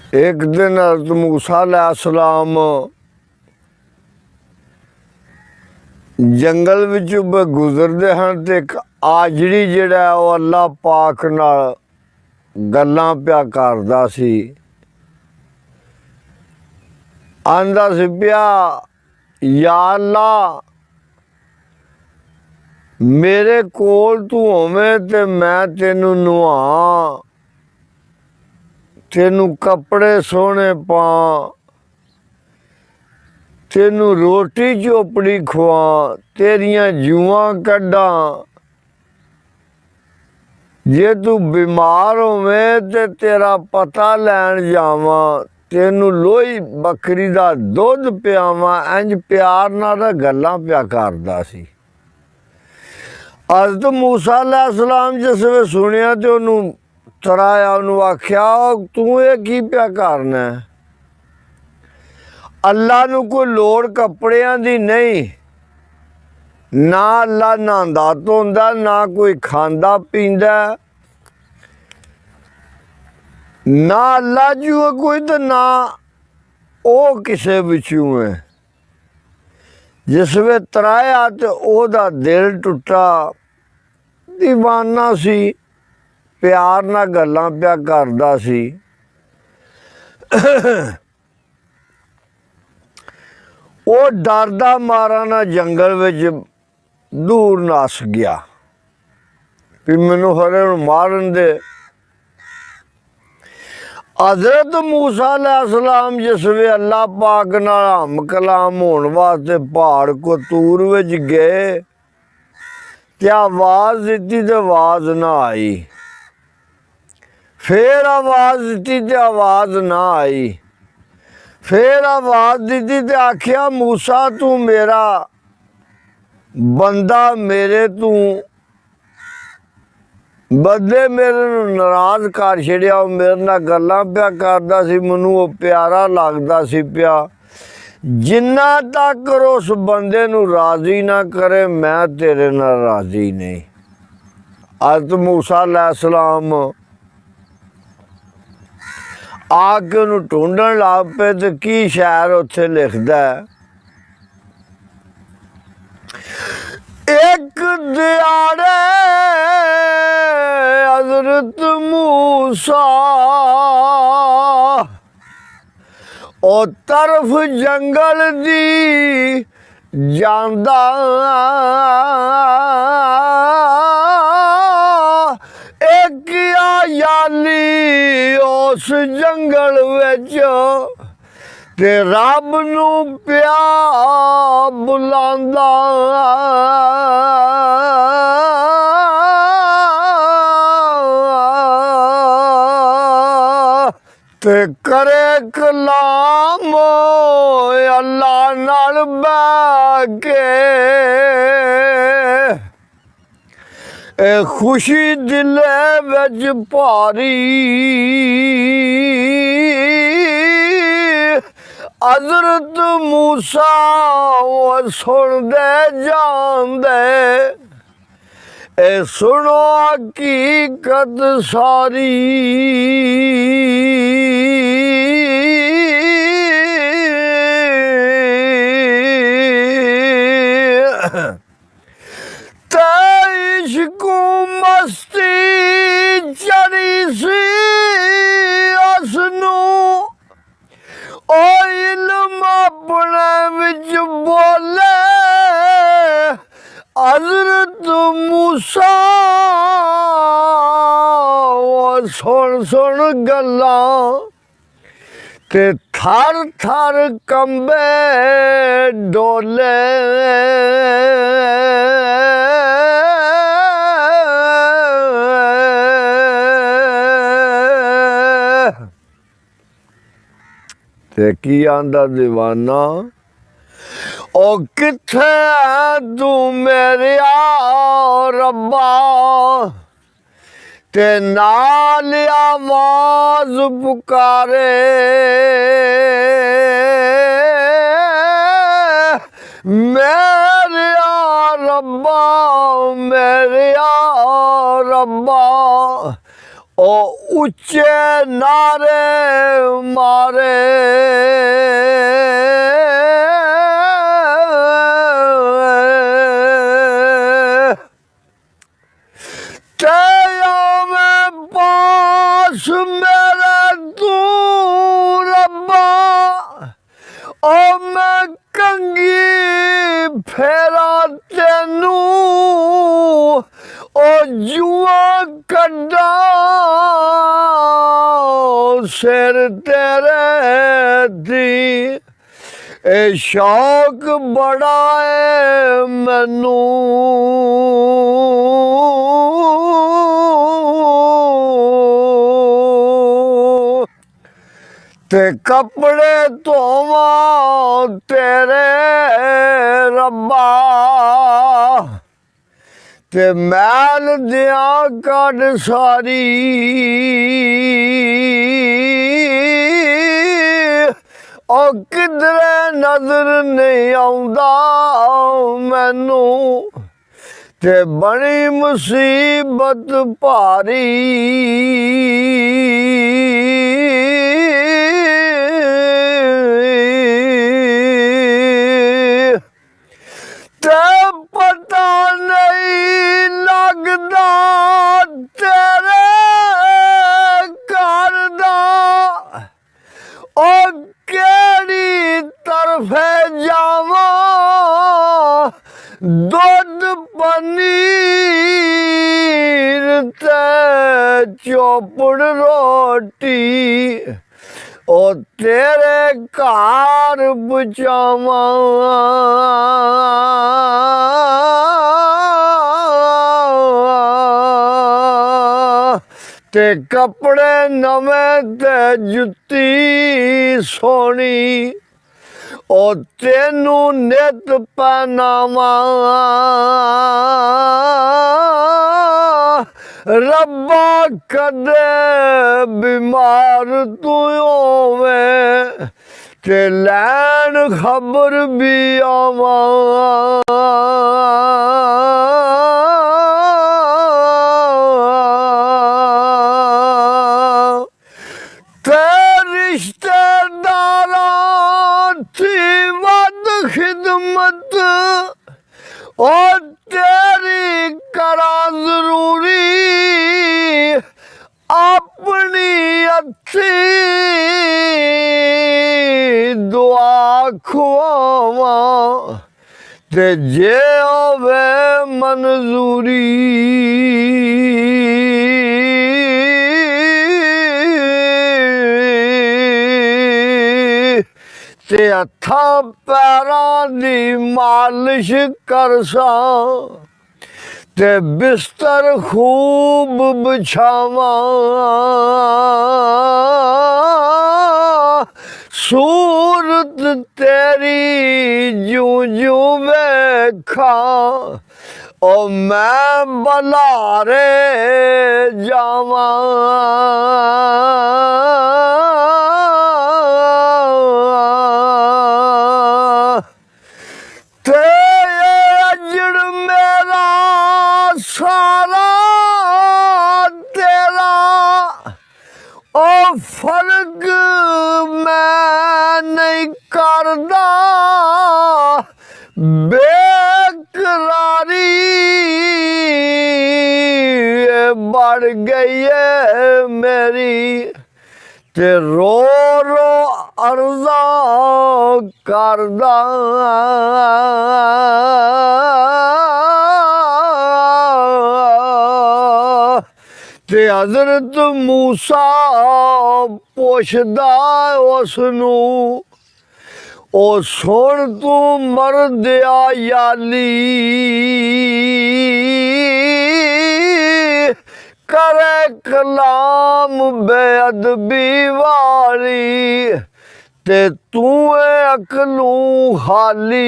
एक दिन हज़रत मूसा अलैहिस्सलाम जंगल विचों गुजरते हैं तो एक आजड़ी जिहड़ा वो अल्लाह पाक नाल गल्लां पिया करदा सी। आंदा सी पिया, या अल्लाह मेरे कोल तू होवें ते मैं तेनू नुहां, तेनू कपड़े सोहने पां, तेनू रोटी चोपड़ी खुआं, तेरियां जूआं कड्डां। जे तू बीमार होवें ते तेरा पता लैन जावां, तेनू लोही बकरी दा दुध पियावां। इंज प्यार नाल गल्लां पिया करदा सी। हज़रत मूसा अलैहिस्सलाम जिस वे सुनिया तो उन्होंने तराया, उन्होंने आख्या तू ये की पिया करना है? अल्लाह नू कोई लोड़ कपड़ियां दी नहीं, ना अल्लाह नहांदा धोंदा, ना कोई खांदा पींदा, ना अल्लाह जू है कोई तो ना ओ किसे बिचू है। जिस वे तराया तो ओदा दिल टुटा, दीवाना सी, प्यार ना गल्लां पिया करदा सी। वो डरदा मारा ना जंगल विच दूर नस गया भी मैनू हरे मारन दे। हज़रत मूसा अलैहिस्सलाम जिस वे अल्लाह पाक नाल हम कलाम होने वास्ते पहाड़ को तूर विच गए ते आवाज़ दित्ती ते आवाज़ ना आई, फिर आवाज़ दित्ती ते आवाज़ ना आई, फिर आवाज़ दित्ती ते आख्या मूसा तू मेरा बंदा, मेरे तू बदले मेरे नाराज़ कर छड़िया। मेरे नाल गल्लां पिया करदा सी, मैनू वो प्यारा लगदा सी पिया। जिन्ना तक उस बंदे नू राज़ी ना करे मैं तेरे नाल राज़ी नहीं। हज़रत मूसा अलैहिस्सलाम आके उन्होंने ढूंढन लग पे तो की शायर उत्थे लिखदा है, एक दिहाड़े हज़रत मूसा ओ तरफ जंगल दी जांदा, एक याली उस जंगल विच ते रब नू पिया बुलांदा। ते करे कलाम अल्लाह नाल बैठ के, खुशी दिले विच भारी हज़रत मूसा सुनदे जांदे, सुनो हकीकत सारी। इश्कू मस्ती चढ़ी सी उसनू, ओ इल्म अपने विच बोले हज़रत मूसा सुन सुन गल्लां ते थर थर कंबे डोले। ते की आंदा दीवाना, ओ किथे तू मेरे रब्बा, ते नाल आवाज पुकारे, मेरे रब्बा, मेरे रब्बा। ओ ओ उच्चे नारे मारे तेरा में पास मेरे तू रब्बा ओ मैं कंगी फेरा तेनू ओ जुआ कड्डा सिर तेरे दी ए शौक बड़ा है मैनू ते कपड़े धोवा तेरे रब्बा ते मैल दिया कड सारी ओ किधरे नजर नहीं आउंदा मैनू ते बड़ी मुसीबत भारी ते पता नहीं लगदा तेरे घर दा ओ केड़ी तरफे जावा दुध पनीर ते चौपड़ रोटी ओ तेरे घर पहुँचावा ते कपड़े नवे ते जुत्ती सोनी ओ तेनू नित पहनावा रब्बा कदे बीमार तू होवे ते लैन खबर भी आवा ते रिश्तेदारां थी वद खिदमत ओ तेरी करा जरूरी अपनी अच्छी दुआ खुआवा ते जे होवे मंजूरी ते हथा पैरां दी मालिश करसा ते बिस्तर खूब बिछावा सूरत तेरी जू जू वेखा ओ मैं बलारे जावा सारा तेरा ओ फर्क मैं नहीं करदा बेकरारी बढ़ गई है मेरी ते रो रो अर्जा करदा ते हज़रत मूसा पुछदा उसनू ओ सुन तू मरदिया याली करे कलाम बेअदबी वाली ते तू अकलू खाली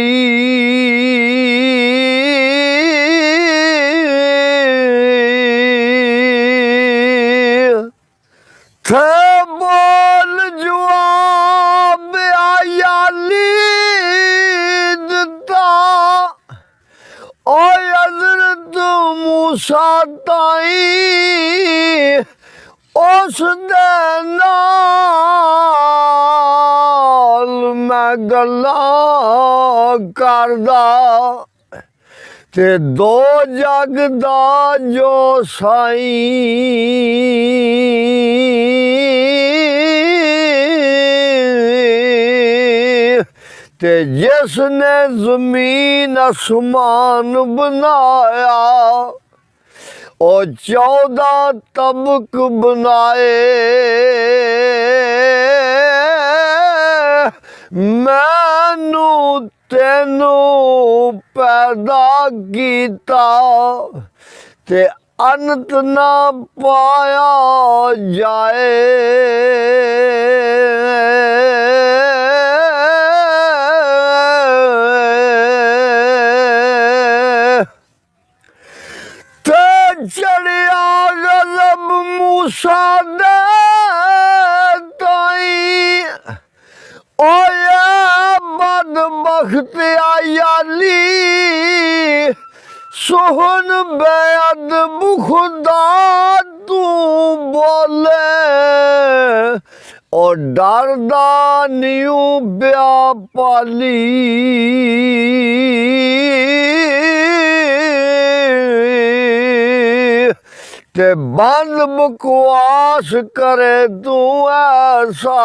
थे बोल जवाब आयाली दिता ओ हज़रत मूसा ताई उस दे नाल मैं गल्लां करदा ते दो जग दा जो साईं ते जिसने जमीन आसमान बनाया और 14 तबक बनाए मैनू तेनू पैदा कीता ते अंत ना पाया जाए ते चढ़िया गजब मूसा दे ताई ओए बदबख्त आयाली सोहन बेअदब खुदा तू बोले और डरदा न्यू ब्या पाली ते बंद बकवास करे तू ऐसा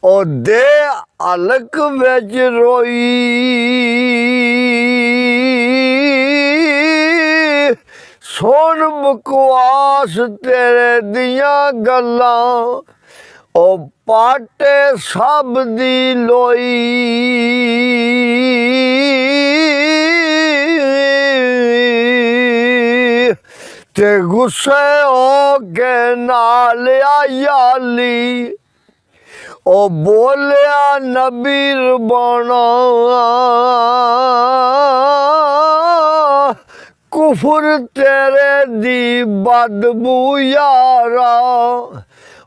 और दे अलक विच रोई सुन बकवास तेरे दियां गल्लां ओ पाटे सब दी लोई ते गुस्से हो के नाल आयाली ओ बोलिया नबीर बना कुफर तेरे दी बदबू यारा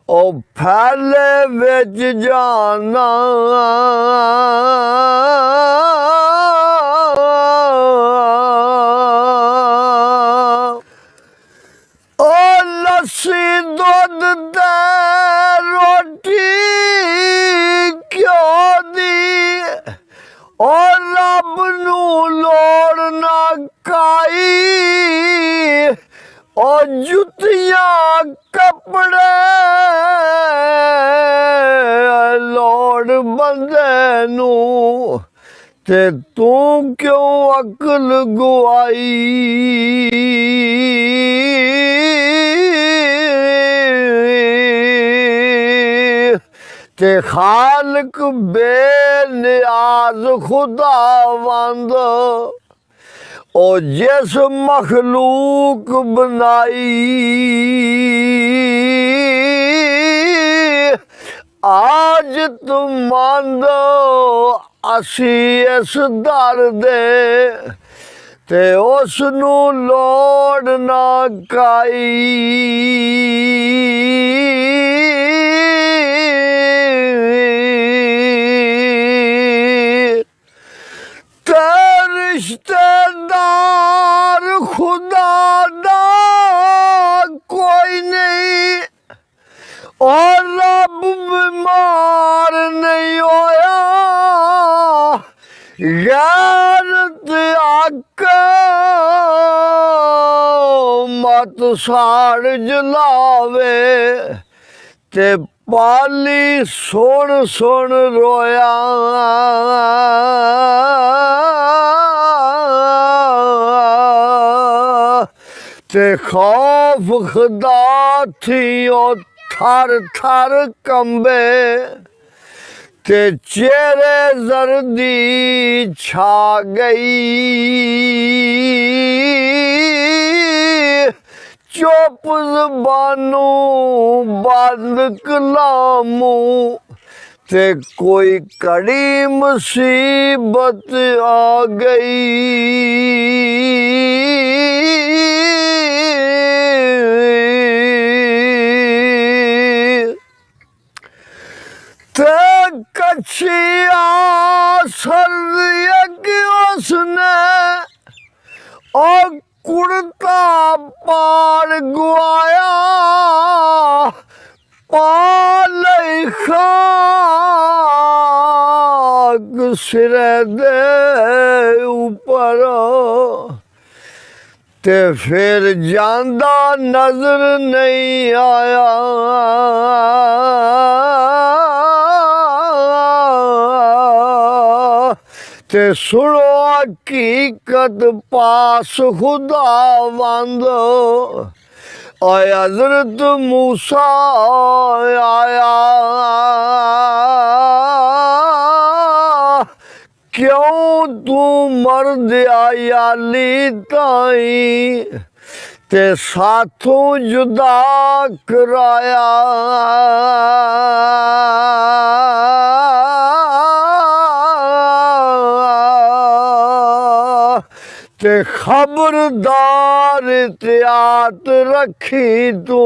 ओ फैले विच जाना ओ लस्सी दुध ते रोटी क्यों दी और रब नू लोड़ ना काई और जुतियां कपड़े लोड़ बंदे नू ते तू क्यों अकल गुआई ते खालक बेनियाज खुदावंद ओ जिस मखलूक बनाई आज तुम मांदो असी इस दर दे ते उस नू लोड़ ना काई रिश्तेदार खुदा दा कोई नहीं और रब बीमार नहीं होया गैरत आका मत साड़ जलावे ते पाली सुन सुन रोया ते खौफ खुदा थी ओ थर थर कंबे ते चेहरे जर्दी छा गई चुप ज़बानू बंद कलामू ते कोई कड़ी मुसीबत आ गई ते कच्छिया सर्दिया की उसने और कुड़ता पार गुआया पाले खाक सिर दे ऊपर ते फिर जांदा नजर नहीं आया ते सुनो हकीकत पास खुदा वांदो आय हजरत मूसा आया क्यों तू मर याली ताई ते साथों जुदा कराया ते खबरदार एहतियात रखी तू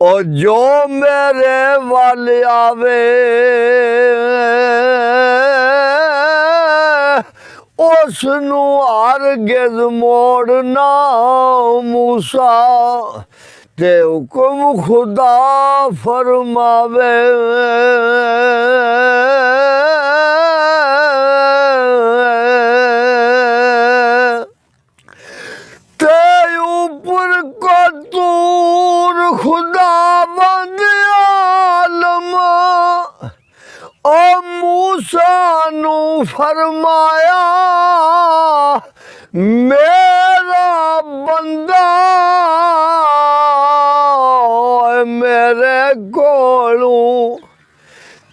और जो मेरे वाल आवे उसनू हरगिज़ मोड़ना मूसा ते हुक्म खुदा फरमावे ते ऊपर को तूर खुदा बंद आलम ओ मूसा नू फरमाया मेरा बंदा मेरे कोलों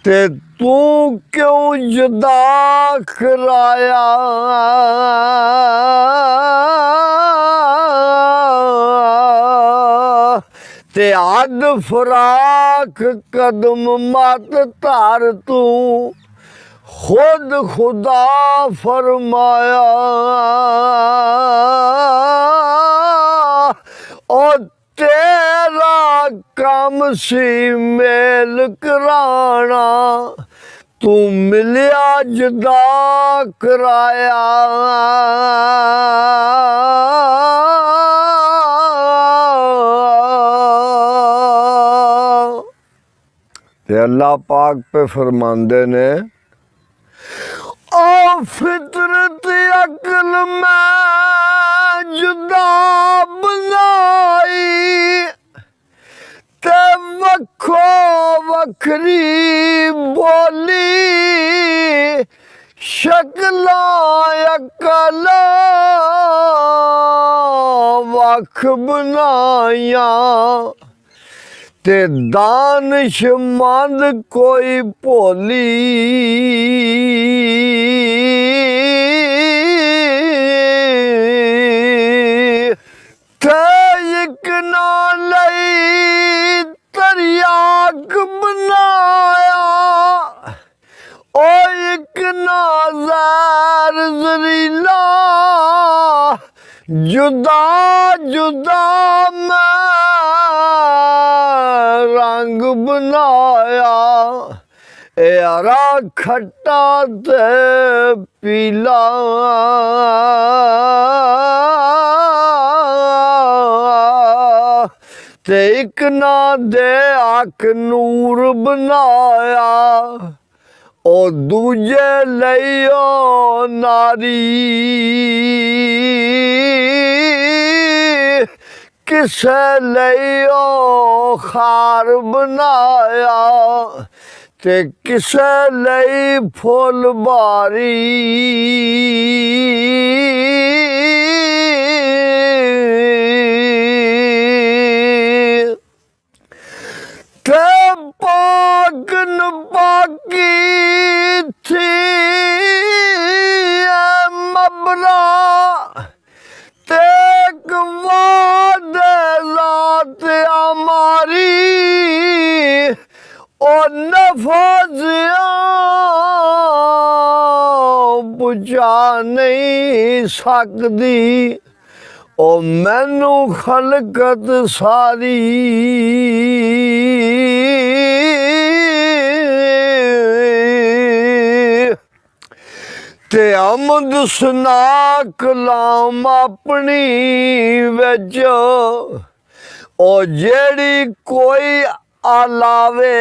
ते तू क्यों जुदा कराया ते हद फराक कदम मत तार तू खुद खुदा फरमाया और तेरा काम सी मेल कराना तू मिलिया जुदा कराया ते अल्लाह पाक पे फरमांदे ने ओ फितरत अकल में जुदा बनाई ते वखो वखरी बोली शक्ला अकल वख बनाया ते दानिशमंद कोई भोली ते इक ना लई तरियाक बनाया ओ इक ना ज़ैर ज़रीला जुदा जुदा मैं रंग बनाया ए हरा खट्टा ते पीला ते इक ना दे अख नूर बनाया ओ दूजे लइयो नारी किसे लइयो खार बनाया ते किसे लई फुल बारी ते पाक न पाकी थी मबरा ते ज़ात हमारी ओ नफजिया बुझा नहीं सकदी ओ मैनू खलकत सारी ते अमद सुना कलाम अपनी विच ओ जेड़ी कोई आलावे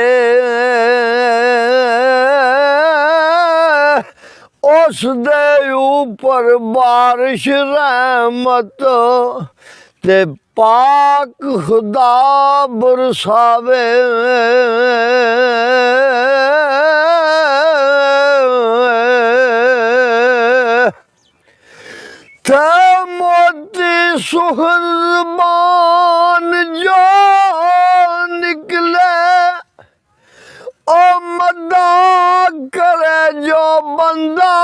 उस दे ऊपर बारिश रहमत ते पाक खुदा बरसावे ते मोती सुहरबान जो निकले ओ मदा करे जो बंदा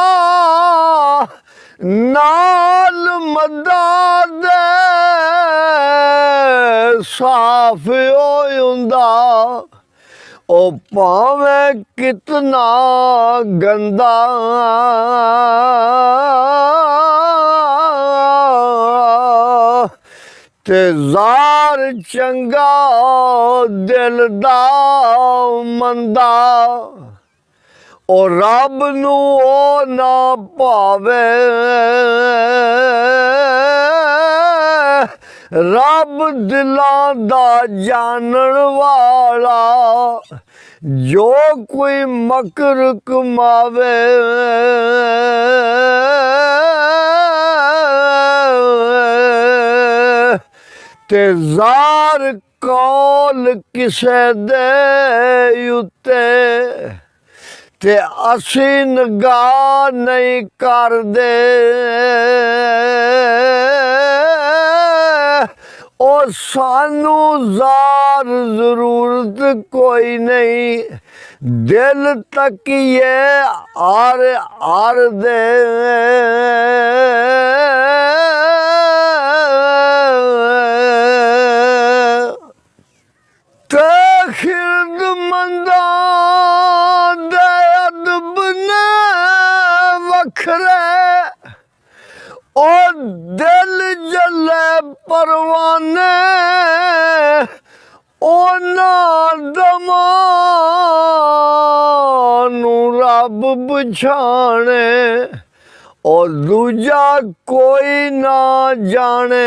नाल मदा दे साफ होंदा ओ भावे कितना गंदा ते जार चंगा दिल दा मंदा ओ रब नू ओ ना पावे रब दिलां दा जानन वाला जो कोई मकर कमावे ते जार कौल किसे दे उत्ते ते असी निगाह नहीं करदे ओ सानू जार जरूरत कोई नहीं दिल तक ये आर दे ते खिरदमंदा दे अदब ने वखरे ओ दिल जले परवाने ओना दमानू रब पछाणे ओ दूजा कोई ना जाने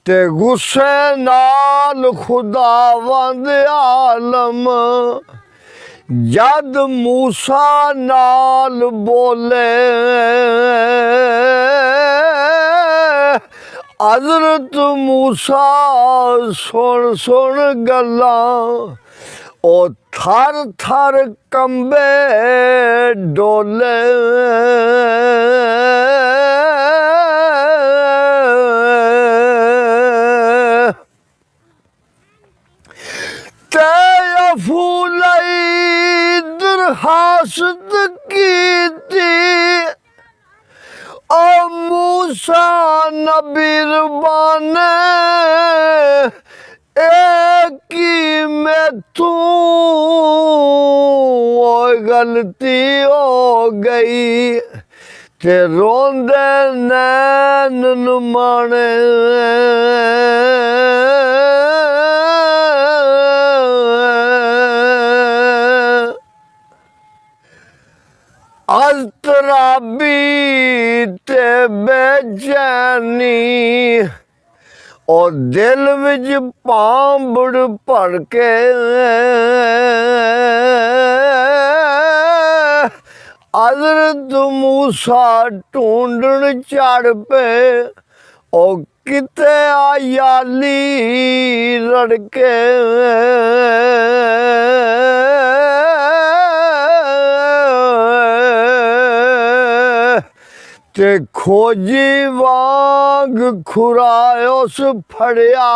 ते गुस्से नाल खुदावंद आलम जद मूसा नाल बोले हज़रत मूसा सुन सुन गल्लां ओ थर थर कंबे डोले ते फूलई दरखास्त कीती ओ मूसा नबी रबाने एक ही मैथू गलती हो गई ते रोंदे नैन नुमाने अज़तराबी ते बेचैनी और दिल विच पांबड़ भड़के हज़रत मूसा ढूंढण चढ़ पे ओ किते आयाली रड़के ते खोजी वांग खुरायोस फड़िया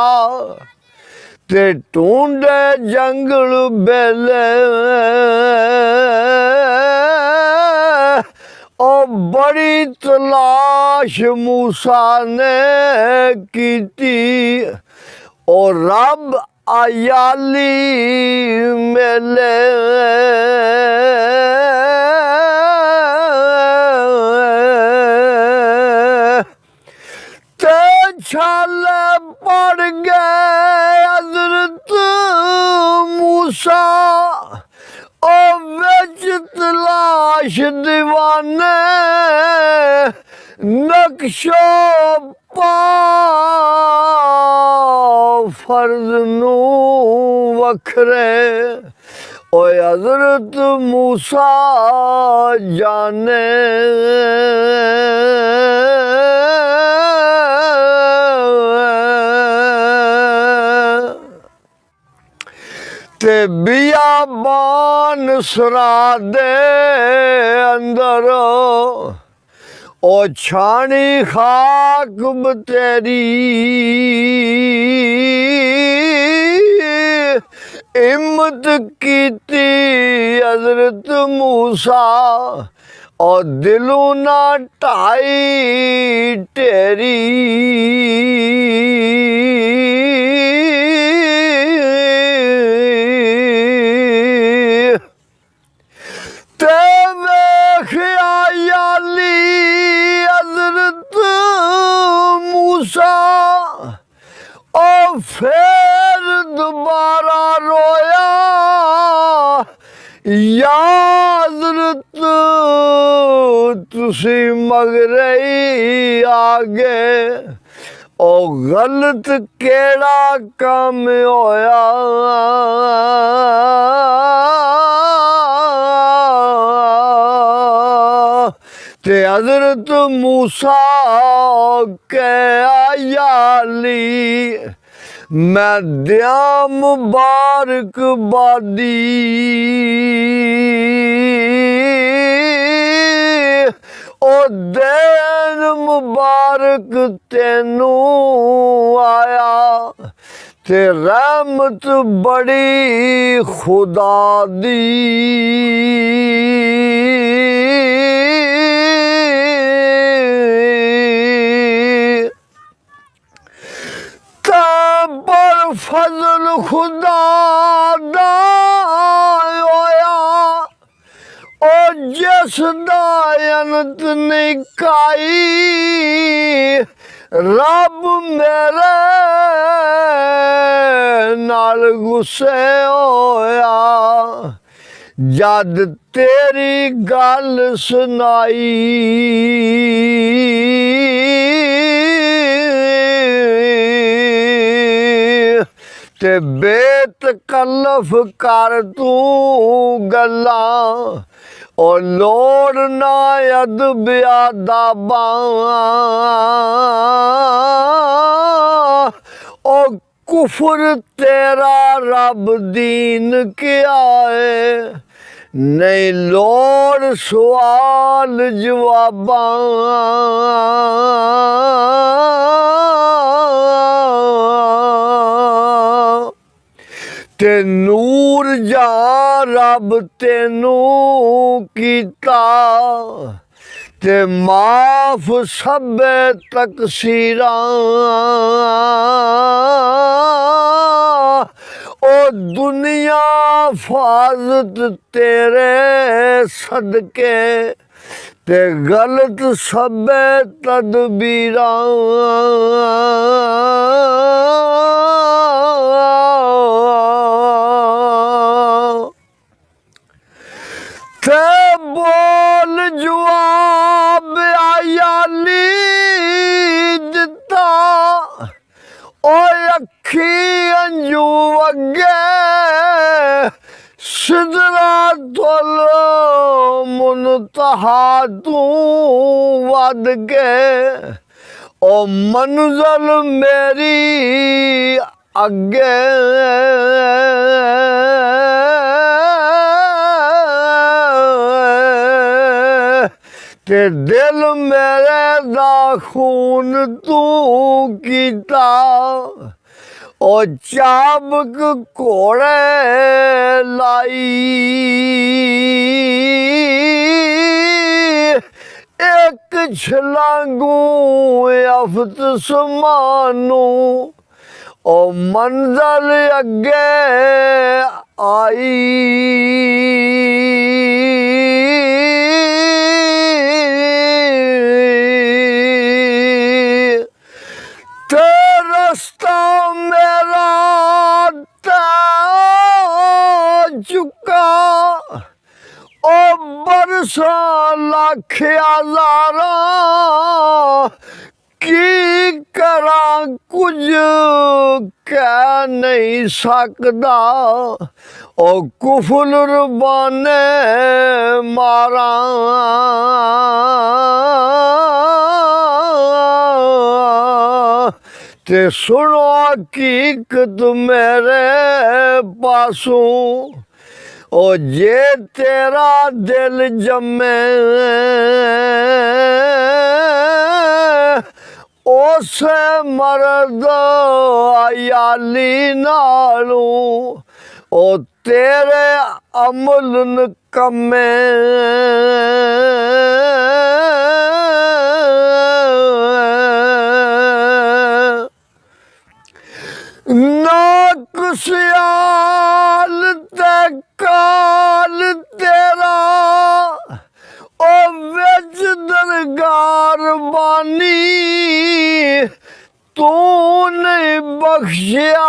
ते ढूंढे जंगल बेले ओ बड़ी तलाश मूसा ने कीती ओ रब आयाली मेले छाले पड़ गए हज़रत मूसा ओ विच तलाश दीवाने नक्शो पा फर्ज नू वखरे ओ हज़रत मूसा जाने ते बियाबान सरादे अंदर ओ छानी खाक बतेरी हिम्मत कीती हज़रत मूसा और दिलों ना ढाई टेरी और फिर दोबारा रोया याद तुसी मगरे आगे ओ गलत केड़ा काम होया ते हज़रत मूसा के आयाली मैं दिया मुबारकबादी ओ देन मुबारक तेनू आया ते रहमत बड़ी खुदा दी फजल खुदा दा होया ओ जिस दायनत निकाई रब मेरे नाल गुस्से होया जद तेरी गल सुनाई ते बेतकल्लफ कर तू गल्ला ओ लोड़ ना अदब अदाबा ओ कुफर तेरा रब दीन क्या है नहीं लोड़ सवाल जवाबा ते नूर जा रब तेनू कीता ते माफ सबे तकसीरा ओ दुनिया फाजत तेरे सदके ते गलत सबे तदबीरा ते बोल जवाब आयाली दिता ओ अखी अंजू अगे सिदरा तोल मुनतहा तू वद के ओ मंजल मेरी अगे ते दिल मेरे दा खून तू कीता ओ चाबक घोड़े लाई एक छलांगू अफत समानू ओ मंजल अगे आई सौ लाख हज़ारा की करा कुछ कह नहीं सकदा ओ कुफल रबाने मारा ते सुनो हकीकत मेरे पासों ओ जे तेरा दिल जमे उस मर्द आयाली नालू ओ तेरे अमल नकम्मे नाकुसियाल ते काल तेरा ओ विच दरगार बानी तू नहीं बख्शिया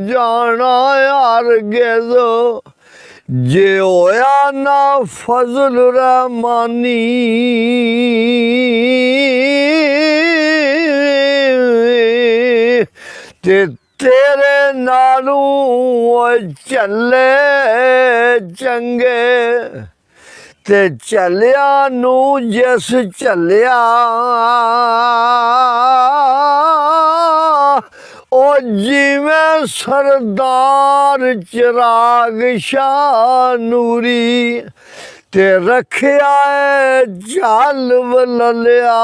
जाना यार गेदो जे होया ना फजल रहमानी ते तेरे नालू चले चंगे ते चलिया नू जिस चलिया ओ जिवें सरदार चिराग शाह नूरी ते रखिया है जल वलिया